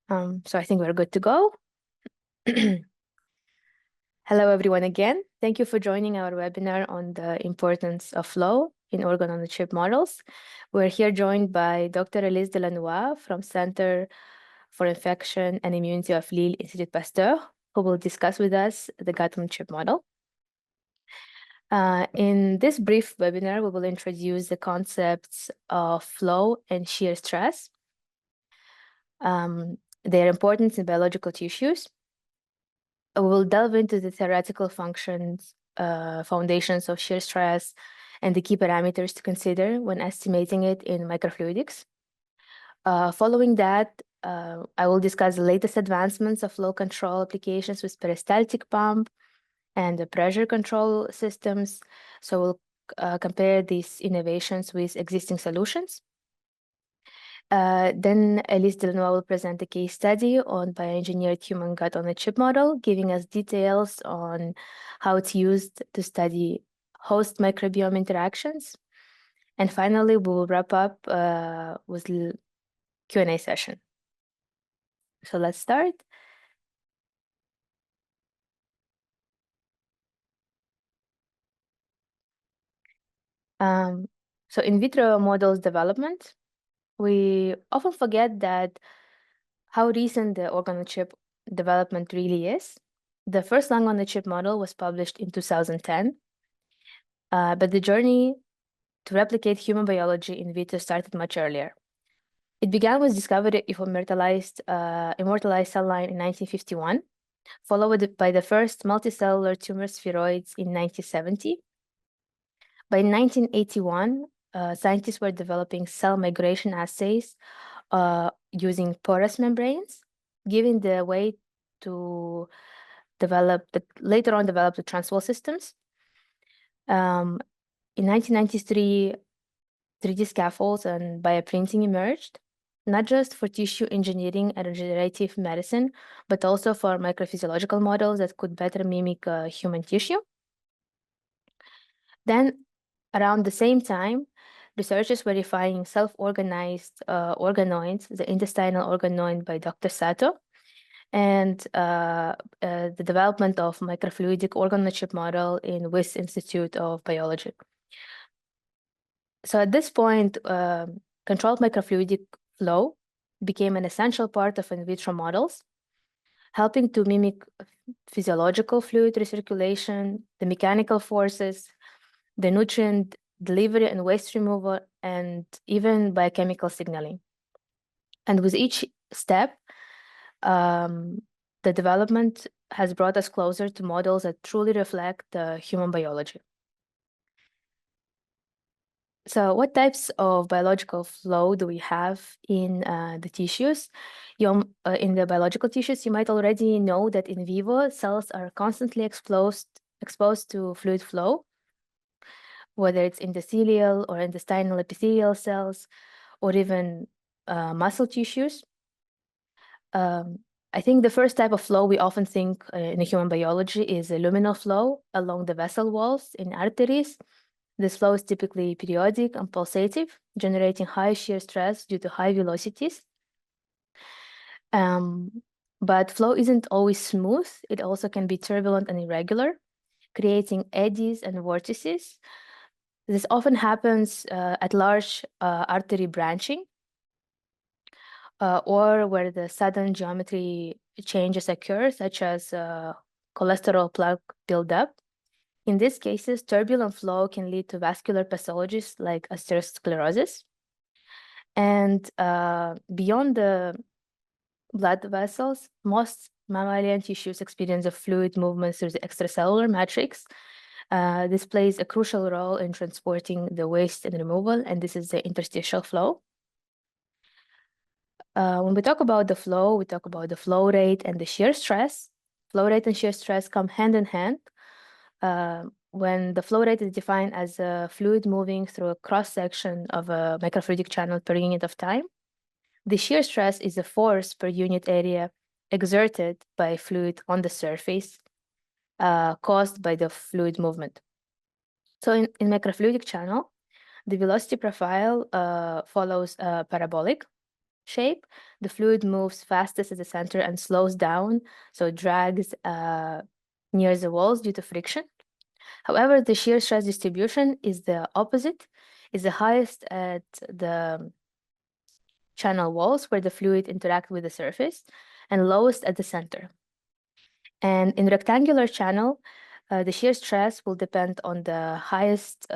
So I think we're good to go. Hello, everyone again. Thank you for joining our webinar on the importance of flow in organ-on-a-chip models. We're here joined by Dr. Elise Delannoy from Center for Infection and Immunity of Lille, Institute Pasteur, who will discuss with us the gut-on-chip model. In this brief webinar, we will introduce the concepts of flow and shear stress, their importance in biological tissues. We will delve into the theoretical functions, foundations of shear stress, and the key parameters to consider when estimating it in microfluidics. Following that, I will discuss the latest advancements of flow control applications with peristaltic pump and the pressure control systems. So we'll compare these innovations with existing solutions. Then Elise Delannoy will present a case study on bioengineered human gut-on-a-chip model, giving us details on how it's used to study host microbiome interactions. And finally, we will wrap up with the Q&A session. So let's start. So in vitro models development, we often forget that how recent the organ-on-a-chip development really is. The first lung-on-a-chip model was published in 2010, but the journey to replicate human biology in vitro started much earlier. It began with discovery of immortalized cell line in 1951, followed by the first multicellular tumor spheroids in 1970. By 1981, scientists were developing cell migration assays using porous membranes, giving the way to later on develop the transwall systems. In 1993, 3D scaffolds and bioprinting emerged, not just for tissue engineering and regenerative medicine, but also for microphysiological models that could better mimic human tissue. Then, around the same time, researchers were refining self-organized organoids, the intestinal organoid by Dr. Sato, and the development of microfluidic organ-on-a-chip model in Wyss Institute of Biology. So at this point, controlled microfluidic flow became an essential part of in vitro models, helping to mimic physiological fluid recirculation, the mechanical forces, the nutrient delivery and waste removal, and even biochemical signaling. And with each step, the development has brought us closer to models that truly reflect human biology. So what types of biological flow do we have in the tissues? In the biological tissues, you might already know that in vivo, cells are constantly exposed to fluid flow, whether it's endothelial or intestinal epithelial cells, or even muscle tissues. I think the first type of flow we often think in human biology is a luminal flow along the vessel walls in arteries. This flow is typically periodic and pulsative, generating high shear stress due to high velocities. But flow isn't always smooth. It also can be turbulent and irregular, creating eddies and vortices. This often happens at large artery branching, or where the sudden geometry changes occur, such as cholesterol plaque buildup. In these cases, turbulent flow can lead to vascular pathologies like atherosclerosis. And beyond the blood vessels, most mammalian tissues experience a fluid movement through the extracellular matrix. This plays a crucial role in transporting the waste and removal, and this is the interstitial flow. When we talk about the flow, we talk about the flow rate and the shear stress. Flow rate and shear stress come hand in hand. When the flow rate is defined as a fluid moving through a cross-section of a microfluidic channel per unit of time, the shear stress is the force per unit area exerted by fluid on the surface caused by the fluid movement. So in microfluidic channel, the velocity profile follows parabolic. shape, the fluid moves fastest at the center and slows down, so it drags near the walls due to friction. However, the shear stress distribution is the opposite, is the highest at the channel walls where the fluid interact with the surface, and lowest at the center. And in rectangular channel, the shear stress will depend on the highest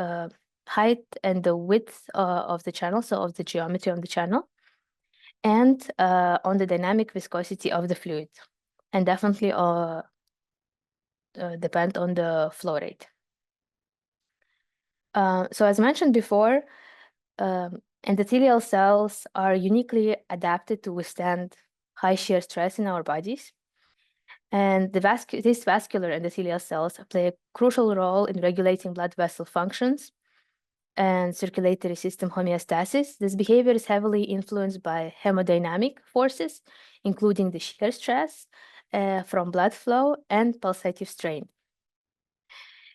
height and the width of the channel, so of the geometry of the channel, and on the dynamic viscosity of the fluid, and definitely depend on the flow rate. So as mentioned before, endothelial cells are uniquely adapted to withstand high shear stress in our bodies. And these vascular endothelial cells play a crucial role in regulating blood vessel functions and circulatory system homeostasis. This behavior is heavily influenced by hemodynamic forces, including the shear stress from blood flow and pulsative strain.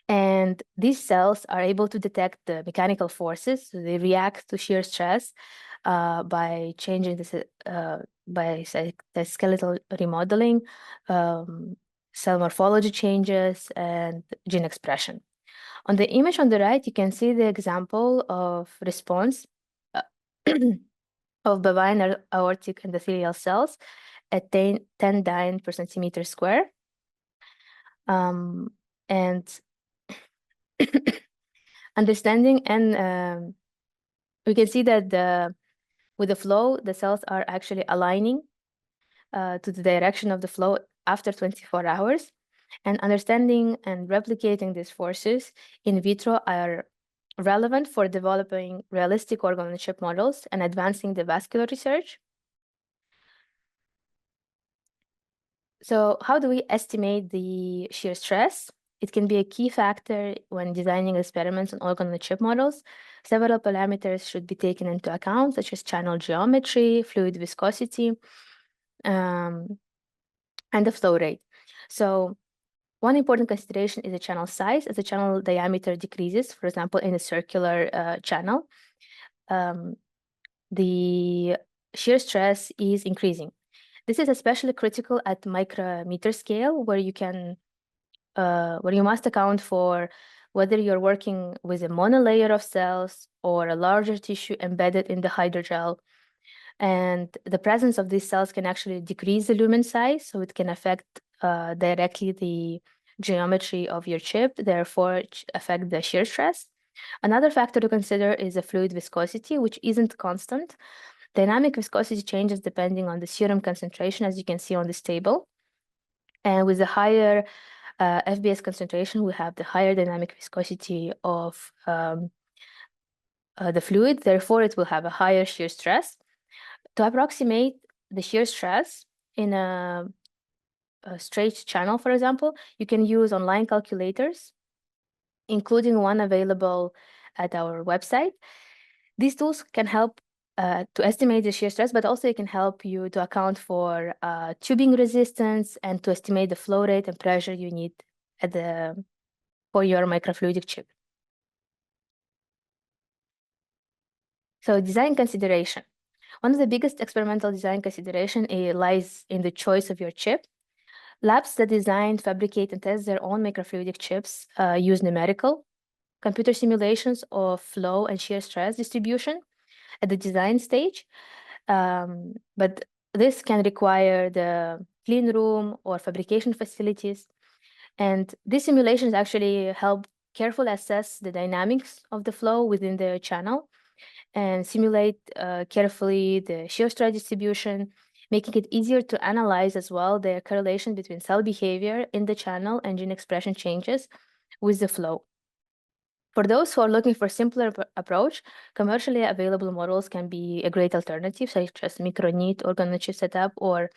And these cells are able to detect the mechanical forces. So they react to shear stress by changing the skeletal remodeling, cell morphology changes, and gene expression. On the image on the right, you can see the example of response of bovine aortic endothelial cells at 10 dyne per centimeter square. And understanding and we can see that with the flow, the cells are actually aligning to the direction of the flow after 24 hours. And understanding and replicating these forces in vitro are relevant for developing realistic organ-on-chip models and advancing the vascular research. So how do we estimate the shear stress? It can be a key factor when designing experiments on organ-on-chip models. Several parameters should be taken into account, such as channel geometry, fluid viscosity, and the flow rate. So one important consideration is the channel size. As the channel diameter decreases, for example, in a circular channel, the shear stress is increasing. This is especially critical at micrometer scale, where you must account for whether you're working with a monolayer of cells or a larger tissue embedded in the hydrogel. And the presence of these cells can actually decrease the lumen size, so it can affect directly the geometry of your chip, therefore affect the shear stress. Another factor to consider is the fluid viscosity, which isn't constant. Dynamic viscosity changes depending on the serum concentration, as you can see on this table. And with the higher FBS concentration, we have the higher dynamic viscosity of the fluid, therefore it will have a higher shear stress. To approximate the shear stress in a straight channel, for example, you can use online calculators, including one available at our website. These tools can help to estimate the shear stress, but also it can help you to account for tubing resistance and to estimate the flow rate and pressure you need for your microfluidic chip. So design consideration. One of the biggest experimental design consideration lies in the choice of your chip. Labs that design, fabricate, and test their own microfluidic chips use numerical computer simulations of flow and shear stress distribution at the design stage. But this can require the clean room or fabrication facilities. And these simulations actually help carefully assess the dynamics of the flow within the channel and simulate carefully the shear stress distribution, making it easier to analyze as well the correlation between cell behavior in the channel and gene expression changes with the flow. For those who are looking for a simpler approach, commercially available models can be a great alternative, such as micro-neat organ-on-chip setup or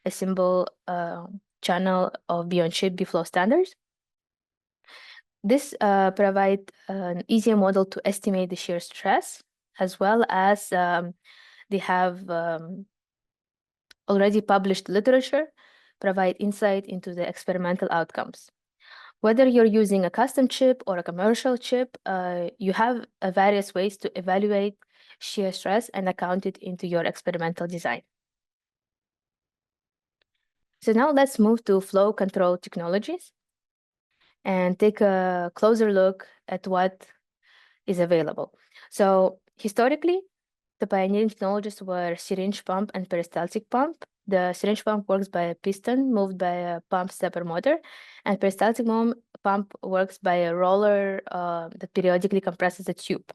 a simple channel of Bioengineered BFlow standards. This provides an easier model to estimate the shear stress, as well as they have already published literature, provide insight into the experimental outcomes. Whether you're using a custom chip or a commercial chip, you have various ways to evaluate shear stress and account it into your experimental design. So now let's move to flow control technologies and take a closer look at what is available. So historically, the pioneering technologies were syringe pump and peristaltic pump. The syringe pump works by a piston moved by a pump stepper motor, and peristaltic pump works by a roller that periodically compresses the tube.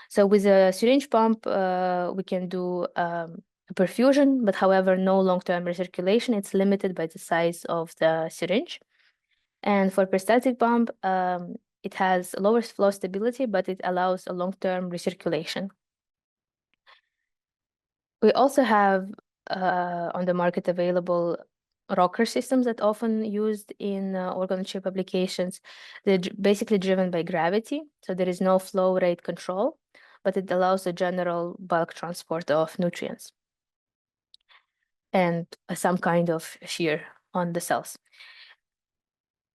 So with a syringe pump, we can do perfusion, but however, no long-term recirculation. It's limited by the size of the syringe. And for peristaltic pump, it has lower flow stability, but it allows a long-term recirculation. We also have on the market available rocker systems that often used in organ-on-chip applications. They're basically driven by gravity, so there is no flow rate control, but it allows a general bulk transport of nutrients and some kind of shear on the cells.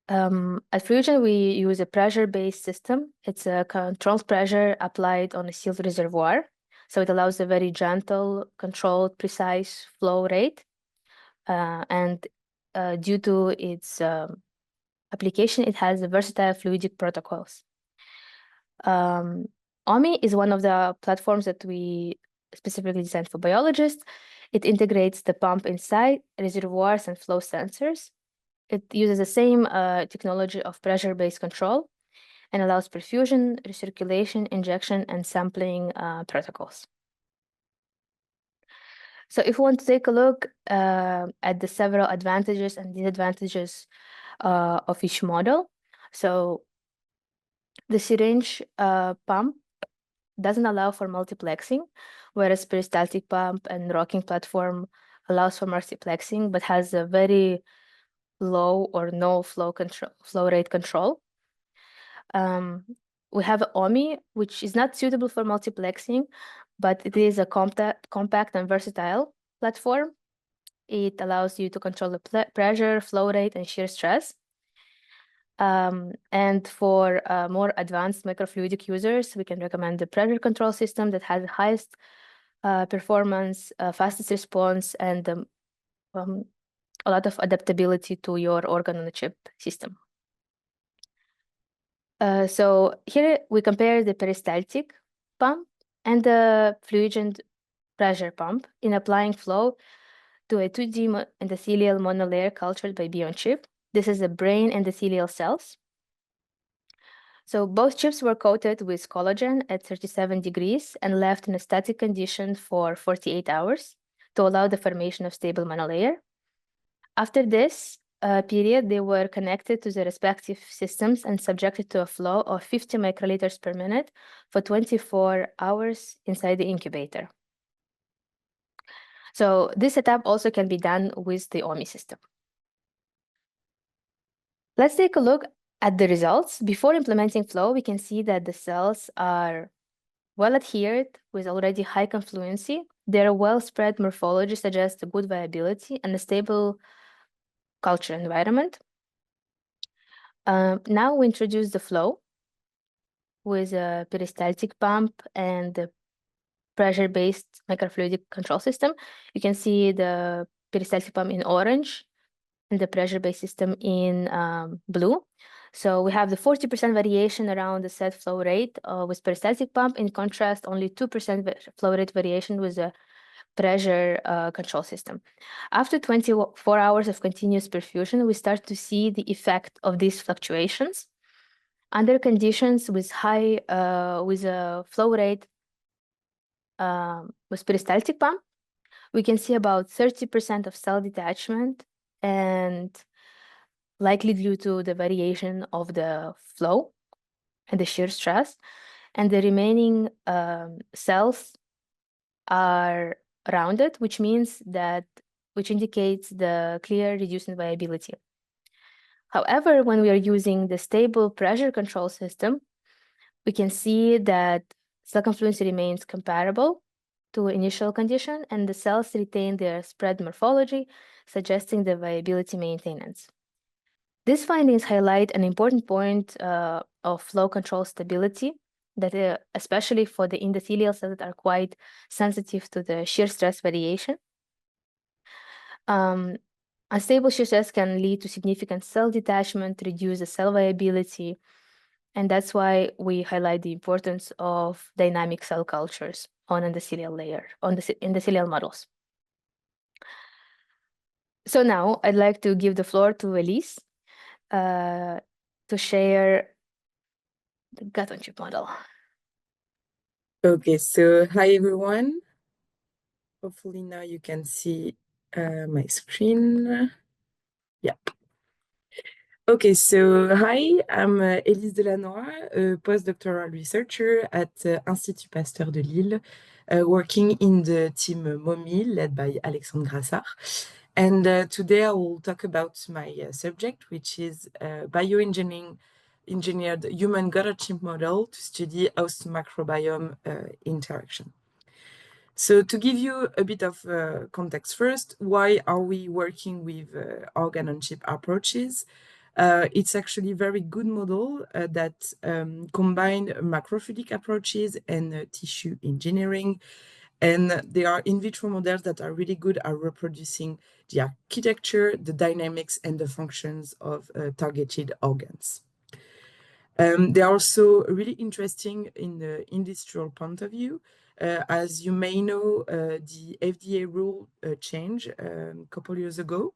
At Fluigent, we use a pressure-based system. It's a controlled pressure applied on a sealed reservoir. So it allows a very gentle, controlled, precise flow rate. And due to its application, it has versatile fluidic protocols. Omi is one of the platforms that we specifically designed for biologists. It integrates the pump inside, reservoirs, and flow sensors. It uses the same technology of pressure-based control and allows perfusion, recirculation, injection, and sampling protocols. So if we want to take a look at the several advantages and disadvantages of each model, so the syringe pump doesn't allow for multiplexing, whereas peristaltic pump and rocking platform allows for multiplexing, but has a very low or no flow rate control. We have Omi, which is not suitable for multiplexing, but it is a compact and versatile platform. It allows you to control the pressure, flow rate, and shear stress. And for more advanced microfluidic users, we can recommend the pressure control system that has the highest performance, fastest response, and a lot of adaptability to your organ-on-a-chip system. So here we compare the peristaltic pump and the Fluigent pressure pump in applying flow to a 2D endothelial monolayer cultured by Bioengineered. This is the brain endothelial cells. So both chips were coated with collagen at 37 degrees and left in a static condition for 48 hours to allow the formation of stable monolayer. After this period, they were connected to the respective systems and subjected to a flow of 50 microliters per minute for 24 hours inside the incubator. So this setup also can be done with the Omi system. Let's take a look at the results. Before implementing flow, we can see that the cells are well adhered with already high confluency. Their well-spread morphology suggests a good viability and a stable culture environment. Now we introduce the flow with a peristaltic pump and the pressure-based microfluidic control system. You can see the peristaltic pump in orange and the pressure-based system in blue. So we have the 40% variation around the set flow rate with peristaltic pump. In contrast, only 2% flow rate variation with the pressure control system. After 24 hours of continuous perfusion, we start to see the effect of these fluctuations. Under conditions with high, with a flow rate with peristaltic pump, we can see about 30% of cell detachment, and likely due to the variation of the flow and the shear stress, and the remaining cells are rounded, which indicates the clear reduced viability. However, when we are using the stable pressure control system, we can see that cell confluency remains comparable to initial condition, and the cells retain their spread morphology, suggesting the viability maintenance. These findings highlight an important point of flow control stability that especially for the endothelial cells that are quite sensitive to the shear stress variation. Unstable shear stress can lead to significant cell detachment, reduce the cell viability, and that's why we highlight the importance of dynamic cell cultures on endothelial layer, on the endothelial models. So now I'd like to give the floor to Elise to share the gut-on-chip model. Okay, so hi everyone. Hopefully now you can see my screen. Yeah. Okay, so hi, I'm Elise Delannoy, a postdoctoral researcher at Institute Pasteur de Lille, working in the team MOMI led by Alexandre Grassard. And today I will talk about my subject, which is bioengineered human gut-on-chip model to study host microbiome interaction. So to give you a bit of context first, why are we working with organ-on-chip approaches? It's actually a very good model that combine macrofluidic approaches and tissue engineering. And they are in vitro models that are really good at reproducing the architecture, the dynamics, and the functions of targeted organs. They are also really interesting in the industrial point of view. As you may know, the FDA rule changed a couple years ago,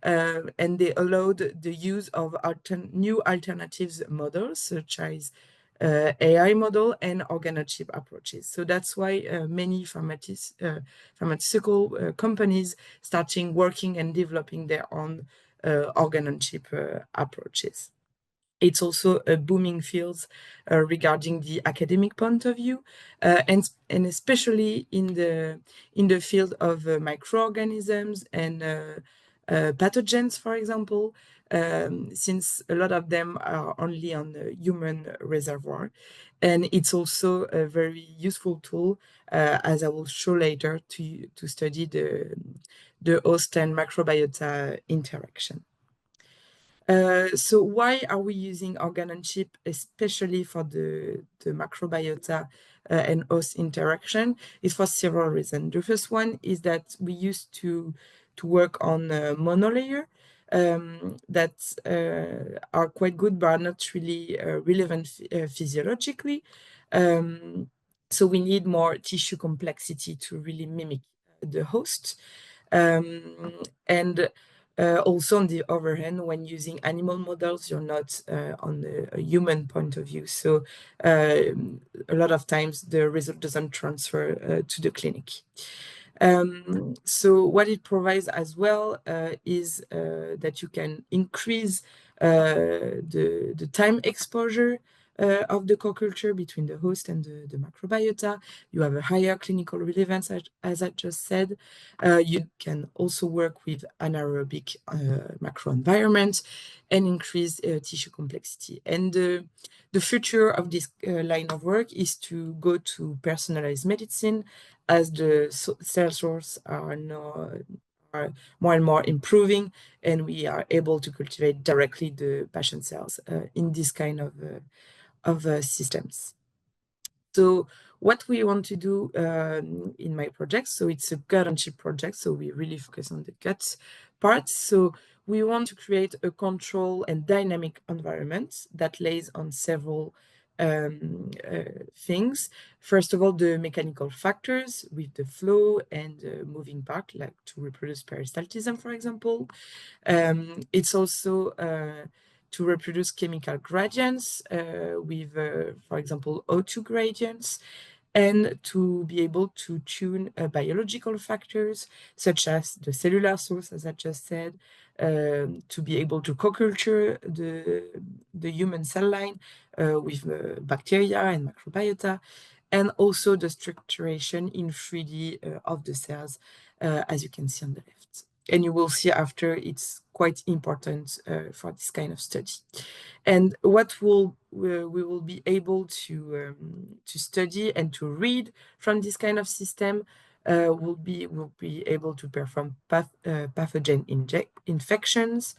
and they allowed the use of new alternatives models, such as AI model and organ-on-chip approaches. So that's why many pharmaceutical companies starting working and developing their own organ-on-chip approaches. It's also a booming field regarding the academic point of view, and especially in the field of microorganisms and pathogens, for example, since a lot of them are only on the human reservoir. And it's also a very useful tool, as I will show later, to study the host and microbiota interaction. So why are we using organ-on-chip, especially for the microbiota and host interaction? Is for several reasons. The first one is that we used to work on monolayer that are quite good, but are not really relevant physiologically. So we need more tissue complexity to really mimic the host. And also, on the other hand, when using animal models, you're not on a human point of view. So a lot of times the result doesn't transfer to the clinic. So what it provides as well is that you can increase the time exposure of the co-culture between the host and the microbiota. You have a higher clinical relevance, as I just said. You can also work with anaerobic microenvironment and increase tissue complexity. And the future of this line of work is to go to personalized medicine, as the cell source are more and more improving, and we are able to cultivate directly the patient cells in this kind of systems. So what we want to do in my project, so it's a gut-on-chip project, so we really focus on the gut part. So we want to create a control and dynamic environment that lays on several things. First of all, the mechanical factors with the flow and moving part, like to reproduce peristaltism, for example. It's also to reproduce chemical gradients with, for example, O2 gradients, and to be able to tune biological factors, such as the cellular source, as I just said, to be able to co-culture the human cell line with bacteria and microbiota, and also the structuration in 3D of the cells, as you can see on the left. And you will see after it's quite important for this kind of study. And what we will be able to study and to read from this kind of system will be able to perform pathogen infections,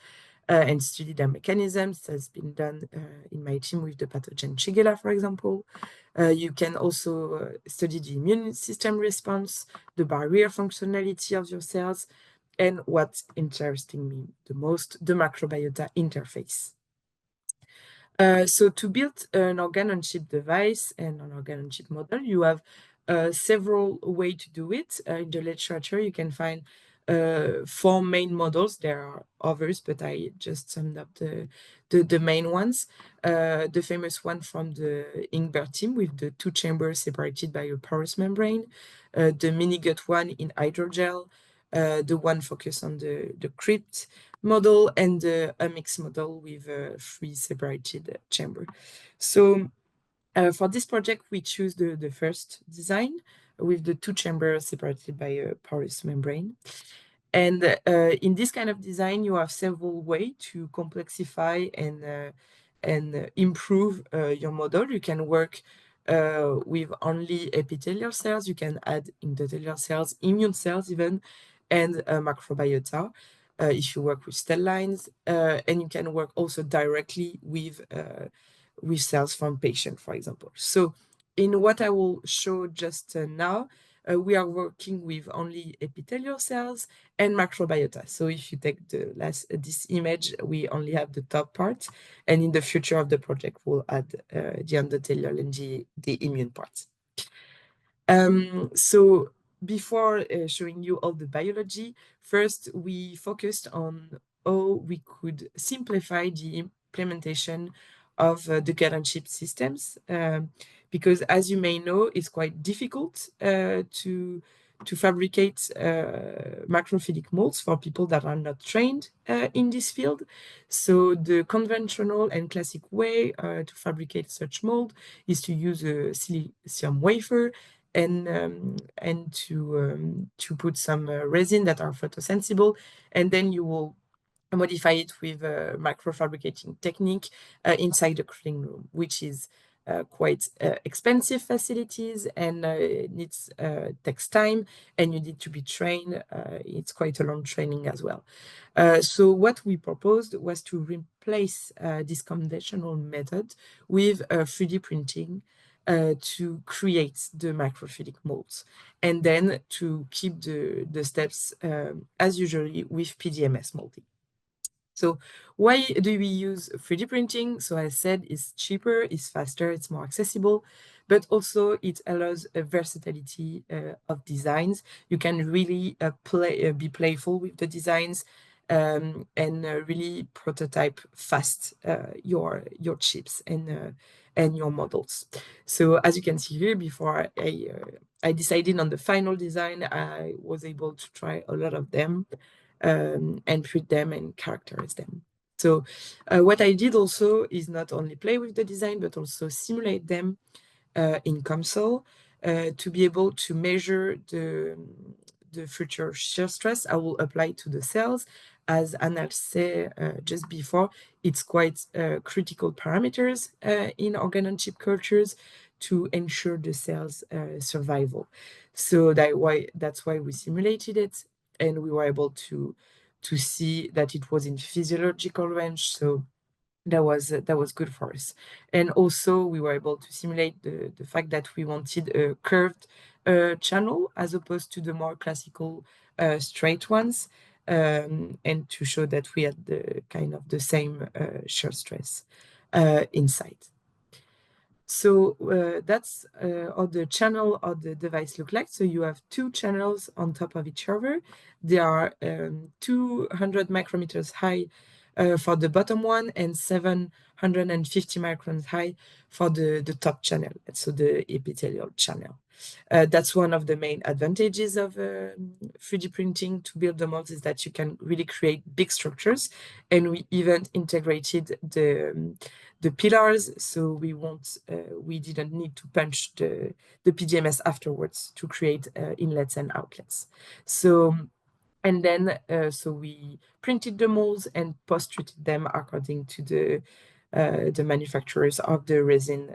and study their mechanisms. This has been done in my team with the pathogen Shigella, for example. You can also study the immune system response, the barrier functionality of your cells, and what's interesting me the most, the microbiota interface. So to build an organ-on-chip device and an organ-on-chip model, you have several ways to do it. In the literature, you can find 4 main models. There are others, but I just summed up the main ones. The famous one from the Ingber team with the 2 chambers separated by a porous membrane, the mini-gut one in hydrogel, the one focused on the crypt model, and a mixed model with 3 separated chamber. So for this project, we choose the first design with the 2 chambers separated by a porous membrane. And in this kind of design, you have several ways to complexify and improve your model. You can work with only epithelial cells. You can add endothelial cells, immune cells even, and microbiota if you work with cell lines. And you can work also directly with cells from patients, for example. So in what I will show just now, we are working with only epithelial cells and microbiota. So if you take this image, we only have the top part, and in the future of the project, we'll add the endothelial and the immune parts. So before showing you all the biology, first we focused on how we could simplify the implementation of the gut-on-chip systems, because as you may know, it's quite difficult to fabricate macrofluidic molds for people that are not trained in this field. So the conventional and classic way to fabricate such mold is to use a silicium wafer and to put some resin that are photosensible, and then you will modify it with a microfabricating technique inside the cooling room, which is quite expensive facilities and takes time, and you need to be trained. It's quite a long training as well. So what we proposed was to replace this conventional method with 3D printing to create the microfluidic molds, and then to keep the steps as usually with PDMS molding. So why do we use 3D printing? So I said it's cheaper, it's faster, it's more accessible, but also it allows a versatility of designs. You can really be playful with the designs and really prototype fast your chips and your models. So as you can see here, before I decided on the final design, I was able to try a lot of them and print them and characterize them. So what I did also is not only play with the design, but also simulate them in COMSOL to be able to measure the future shear stress I will apply to the cells. As Anna said just before, it's quite critical parameters in organ-on-chip cultures to ensure the cell's survival. So that's why we simulated it, and we were able to see that it was in physiological range. So that was good for us. And also we were able to simulate the fact that we wanted a curved channel as opposed to the more classical straight ones, and to show that we had the kind of the same shear stress inside. So that's how the channel of the device look like. So you have 2 channels on top of each other. They are 200 micrometers high for the bottom one and 750 microns high for the top channel, so the epithelial channel. That's one of the main advantages of 3D printing to build the molds, is that you can really create big structures, and we even integrated the pillars, so we didn't need to punch the PDMS afterwards to create inlets and outlets. So and then so we printed the molds and post-treated them according to the manufacturers of the resin,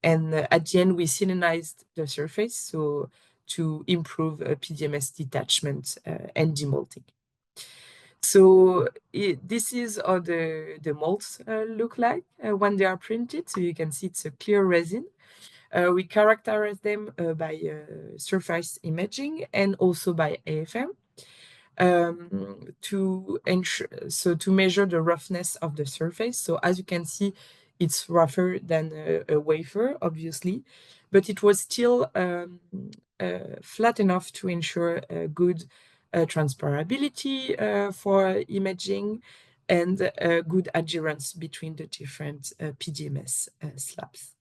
and at the end we selenized the surface so to improve PDMS detachment and demolding. So So this is how the molds look like when they are printed. So you can see it's a clear resin. We characterize them by surface imaging and also by AFM to measure the roughness of the surface. So as you can see, it's rougher than a wafer, obviously, but it was still flat enough to ensure good transparability for imaging and good adherence between the different PDMS slabs.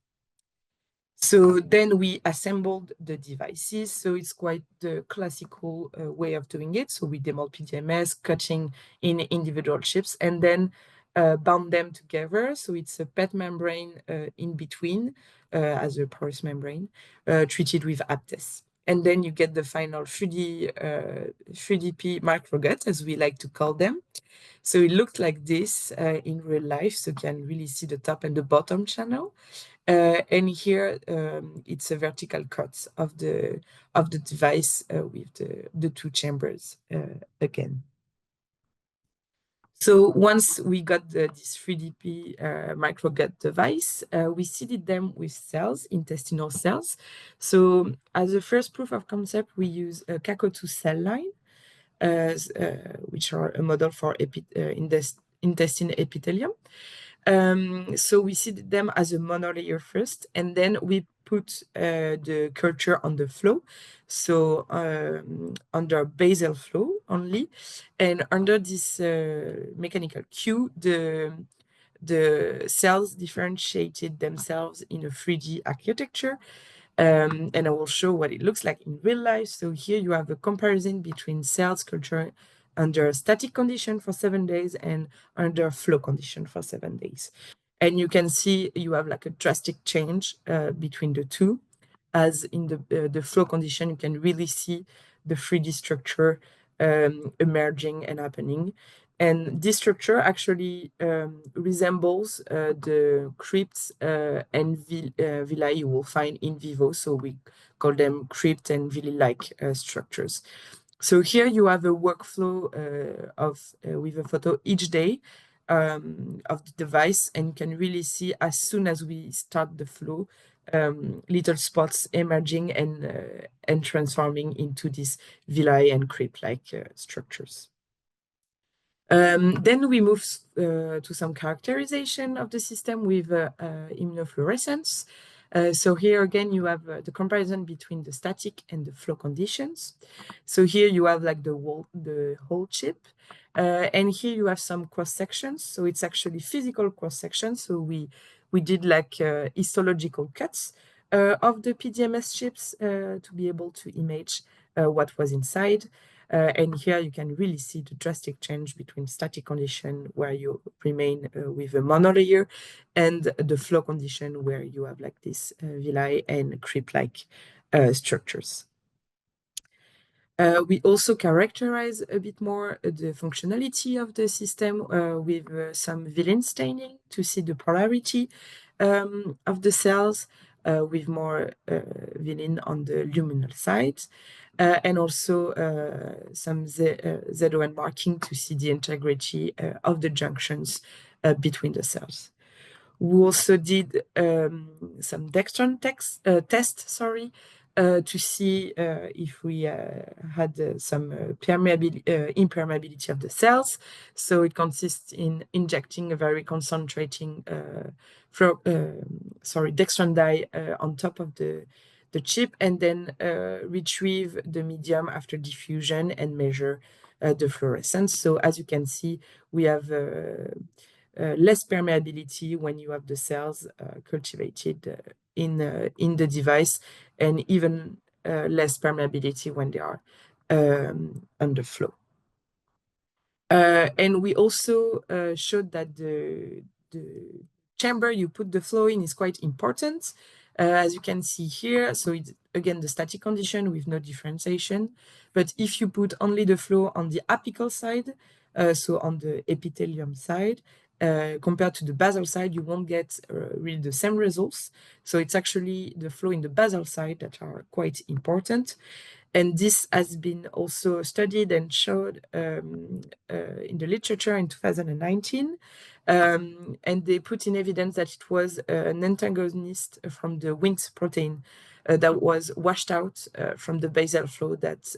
So then we assembled the devices. So it's quite the classical way of doing it. So we demold PDMS, cutting in individual chips, and then bound them together. So it's a PET membrane in between as a porous membrane treated with Aptes. And then you get the final 3DP microgut, as we like to call them. So it looked like this in real life. So you can really see the top and the bottom channel. And here it's a vertical cut of the device with the two chambers again. So once we got this 3DP microgut device, we seeded them with cells, intestinal cells. So as a first proof of concept, we use a CACO2 cell line, which are a model for intestine epithelium. So we seeded them as a monolayer first, and then we put the culture on the flow, so under basal flow only, and under this mechanical cue, the cells differentiated themselves in a 3D architecture. And I will show what it looks like in real life. So here you have a comparison between cells culture under static condition for 7 days and under flow condition for 7 days. And you can see you have like a drastic change between the two. As in the flow condition, you can really see the 3D structure emerging and happening. And this structure actually resembles the crypts and villi you will find in vivo. So we call them crypt and villi-like structures. So here you have a workflow with a photo each day of the device, and you can really see as soon as we start the flow, little spots emerging and transforming into these villi and crypt-like structures. Then we move to some characterization of the system with immunofluorescence. So here again, you have the comparison between the static and the flow conditions. So here you have like the whole chip. And here you have some cross sections. So it's actually physical cross sections. So we did like histological cuts of the PDMS chips to be able to image what was inside. And here you can really see the drastic change between static condition where you remain with a monolayer and the flow condition where you have like this villi and crypt-like structures. We also characterize a bit more the functionality of the system with some Villen staining to see the polarity of the cells with more Villen on the luminal side. And also some ZON marking to see the integrity of the junctions between the cells. We also did some dextran tests, to see if we had some impermeability of the cells. So it consists in injecting a very concentrating dextran dye on top of the chip, and then retrieve the medium after diffusion and measure the fluorescence. So as you can see, we have less permeability when you have the cells cultivated in the device, and even less permeability when they are under flow. And we also showed that the chamber you put the flow in is quite important. As you can see here, so it's again the static condition with no differentiation. But if you put only the flow on the apical side, so on the epithelium side, compared to the basal side, you won't get really the same results. So it's actually the flow in the basal side that are quite important. And this has been also studied and showed in the literature in 2019. And they put in evidence that it was an antagonist from the Wnt protein that was washed out from the basal flow that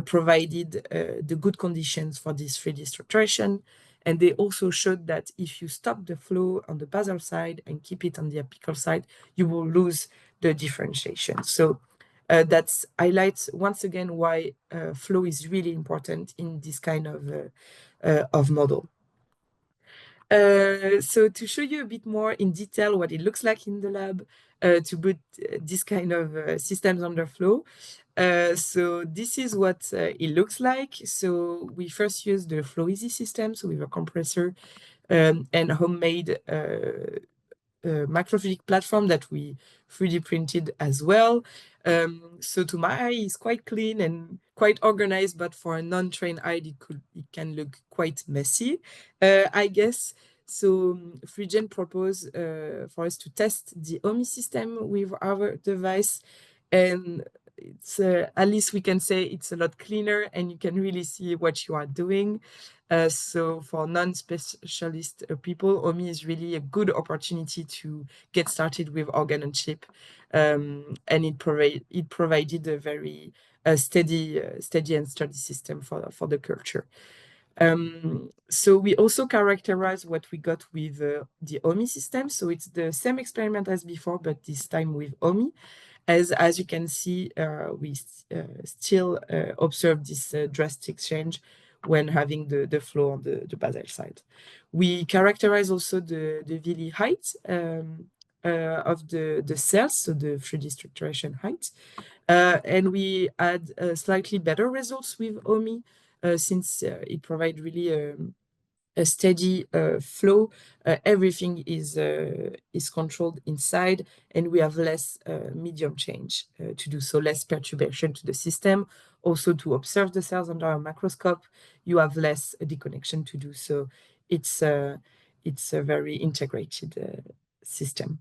provided the good conditions for this 3D structuration. And they also showed that if you stop the flow on the basal side and keep it on the apical side, you will lose the differentiation. So that highlights once again why flow is really important in this kind of model. So to show you a bit more in detail what it looks like in the lab, to put this kind of systems under flow. So this is what it looks like. So we first use the FlowEasy system, so with a compressor and homemade microfluidic platform that we 3D printed as well. So to my eye, it's quite clean and quite organized, but for a non-trained eye, it can look quite messy, I guess. So Fluigent proposed for us to test the Omi system with our device, and it's at least we can say it's a lot cleaner and you can really see what you are doing. So for non-specialist people, Omi is really a good opportunity to get started with organ on chip, and it provided a very steady and sturdy system for the culture. So we also characterize what we got with the Omi system. So it's the same experiment as before, but this time with Omi. As you can see, we still observe this drastic change when having the flow on the basal side. We characterize also the Villi height of the cells, so the 3D structuration height. And we had slightly better results with Omi since it provides really a steady flow. Everything is controlled inside, and we have less medium change to do, so less perturbation to the system. Also, to observe the cells under a microscope, you have less deconnection to do, so it's a very integrated system.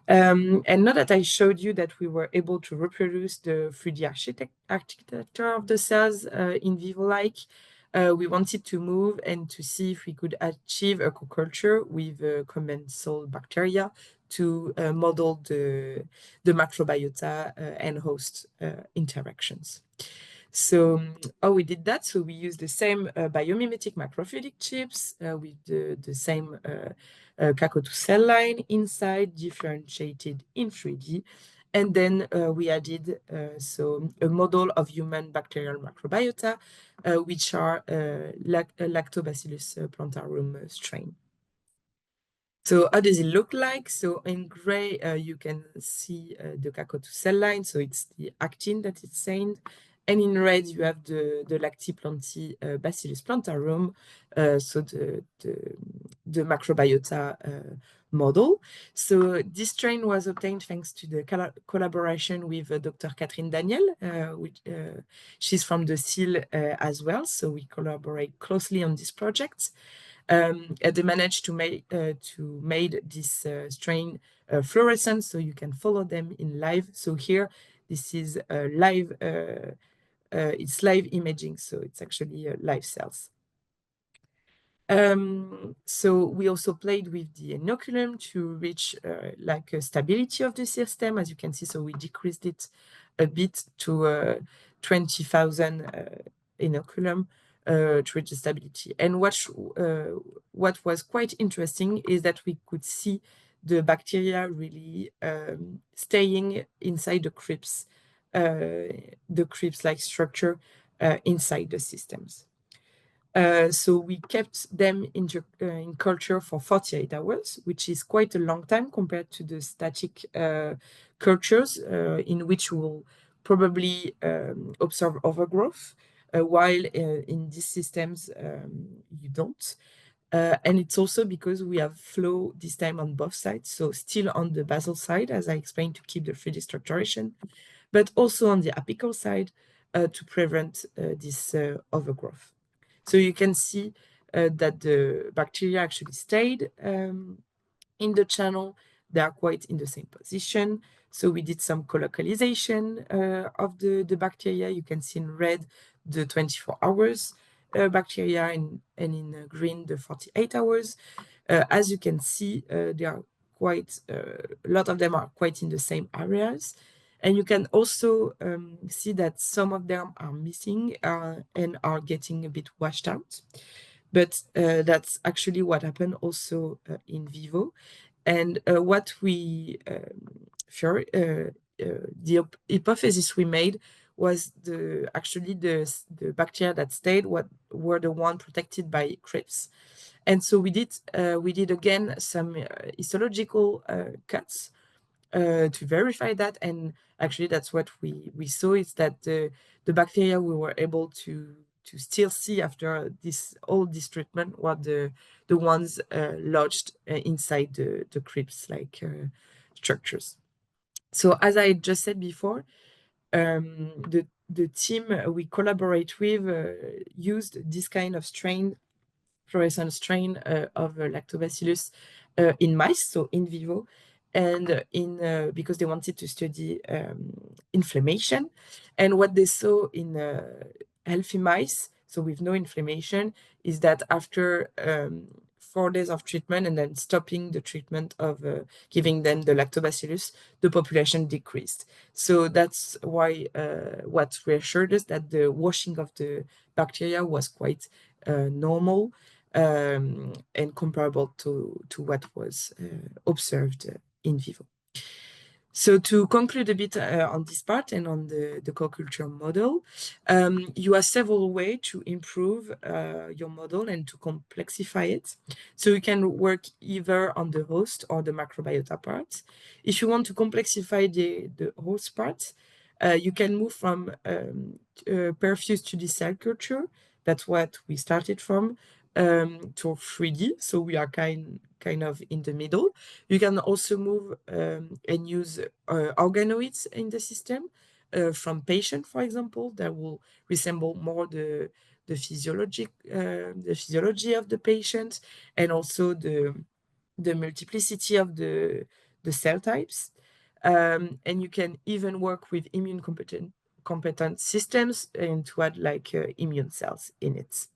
And now that I showed you that we were able to reproduce the 3D architecture of the cells in vivo-like, we wanted to move and to see if we could achieve a co-culture with commensal bacteria to model the microbiota and host interactions. So how we did that? So we used the same biomimetic microfluidic chips with the same Caco2 cell line inside, differentiated in 3D. And then we added so a model of human bacterial microbiota, which are Lactobacillus plantarum strain. So how does it look like? So in gray, you can see the Caco2 cell line. So it's the actin that it's saying. And in red, you have the Lactiplanti Bacillus plantarum, so the microbiota model. So this strain was obtained thanks to the collaboration with Dr. Catherine Daniel, which she's from the SIL as well. So we collaborate closely on this project. They managed to make this strain fluorescent, so you can follow them in live. So here, this is live. It's live imaging, so it's actually live cells. So we also played with the inoculum to reach like a stability of the system, as you can see. So we decreased it a bit to 20,000 inoculum to reach the stability. And what was quite interesting is that we could see the bacteria really staying inside the crypts-like structure inside the systems. So we kept them in culture for 48 hours, which is quite a long time compared to the static cultures in which we'll probably observe overgrowth, while in these systems you don't. And it's also because we have flow this time on both sides, so still on the basal side, as I explained, to keep the 3D structuration, but also on the apical side to prevent this overgrowth. So you can see that the bacteria actually stayed in the channel. They are quite in the same position. So we did some colocalization of the bacteria. You can see in red the 24 hours bacteria and in green the 48 hours. As you can see, they are quite, a lot of them are quite in the same areas. And you can also see that some of them are missing and are getting a bit washed out. But that's actually what happened also in vivo. And what we the hypothesis we made was actually the bacteria that stayed were the one protected by crypts. And so we did again some histological cuts to verify that. And actually that's what we saw, is that the bacteria we were able to still see after all this treatment were the ones lodged inside the crypts-like structures. So as I just said before, the team we collaborate with used this kind of fluorescent strain of lactobacillus in mice, so in vivo, and because they wanted to study inflammation. And what they saw in healthy mice, so with no inflammation, is that after 4 days of treatment and then stopping the treatment of giving them the lactobacillus, the population decreased. So that's why what reassured us that the washing of the bacteria was quite normal and comparable to what was observed in vivo. So to conclude a bit on this part and on the co-culture model, you have several ways to improve your model and to complexify it. So you can work either on the host or the microbiota part. If you want to complexify the host part, you can move from perfused to the cell culture. That's what we started from, to 3D. So we are kind of in the middle. You can also move and use organoids in the system from patient, for example, that will resemble more the physiology of the patient, and also the multiplicity of the cell types. And you can even work with immune competent systems and to add like immune cells in it.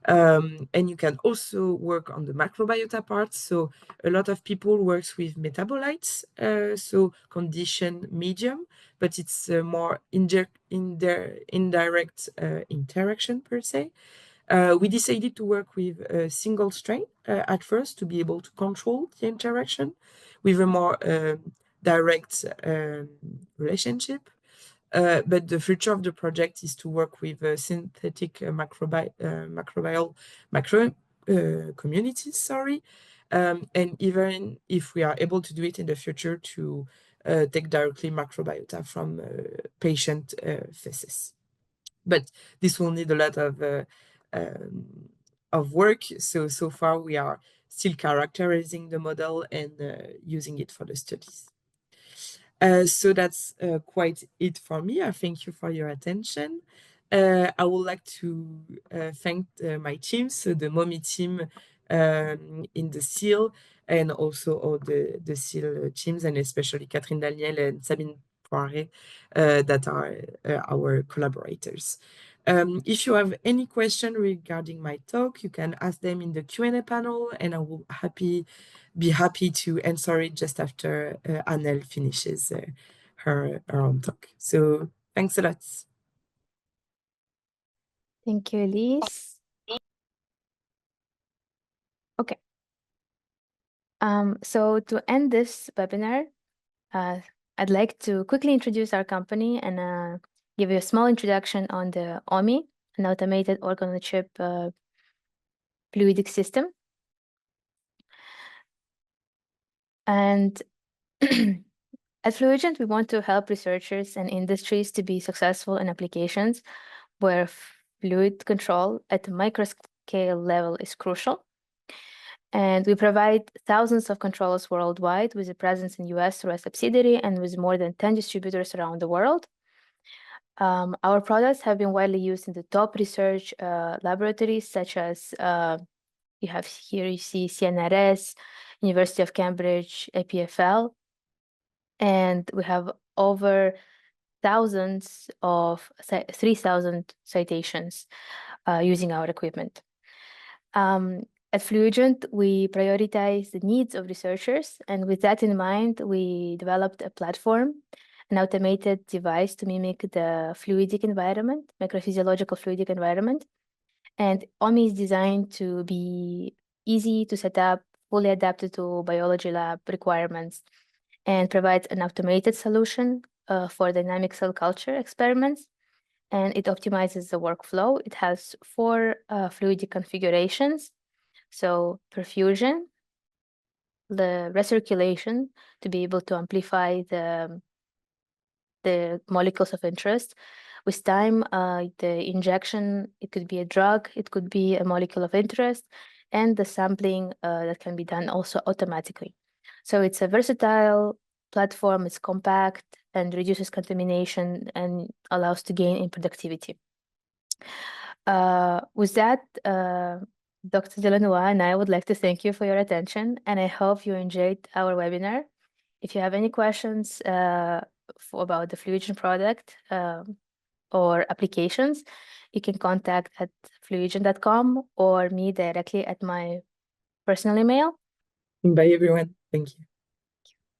And you can also work on the microbiota part. So a lot of people works with metabolites, so conditioned medium, but it's more indirect interaction per se. We decided to work with a single strain at first to be able to control the interaction with a more direct relationship. But the future of the project is to work with synthetic microbial communities, and even if we are able to do it in the future, to take directly microbiota from patient feces. But this will need a lot of work. So far we are still characterizing the model and using it for the studies. So that's quite it for me. I thank you for your attention. I would like to thank my team, so the MOMI team in the SEAL, and also all the SEAL teams, and especially Catherine Daniel and Sabine Poiret, that are our collaborators. If you have any question regarding my talk, you can ask them in the Q&A panel, and I will be happy to answer it just after Annelle finishes her own talk. So thanks a lot. Thank you, Elise. Okay. So to end this webinar, I'd like to quickly introduce our company and give you a small introduction on the OMI, an automated organ-on-a-chip fluidic system. And at Fluigent, we want to help researchers and industries to be successful in applications where fluid control at the microscale level is crucial. And we provide thousands of controllers worldwide with a presence in US through a subsidiary and with more than 10 distributors around the world. Our products have been widely used in the top research laboratories, such as you have here, you see CNRS, University of Cambridge, APFL, and we have over thousands of 3,000 citations using our equipment. At Fluigent, we prioritize the needs of researchers, and with that in mind, we developed a platform, an automated device to mimic the fluidic environment, microphysiological fluidic environment. And Omi is designed to be easy to set up, fully adapted to biology lab requirements, and provides an automated solution for dynamic cell culture experiments. And it optimizes the workflow. It has 4 fluidic configurations. So perfusion, the recirculation to be able to amplify the molecules of interest. With time, the injection, it could be a drug, it could be a molecule of interest, and the sampling that can be done also automatically. So it's a versatile platform, it's compact and reduces contamination and allows to gain in productivity. With that, Dr. Delannoy and I would like to thank you for your attention, and I hope you enjoyed our webinar. If you have any questions about the Fluigent product or applications, you can contact at fluigent.com or me directly at my personal email. Bye, everyone. Thank you.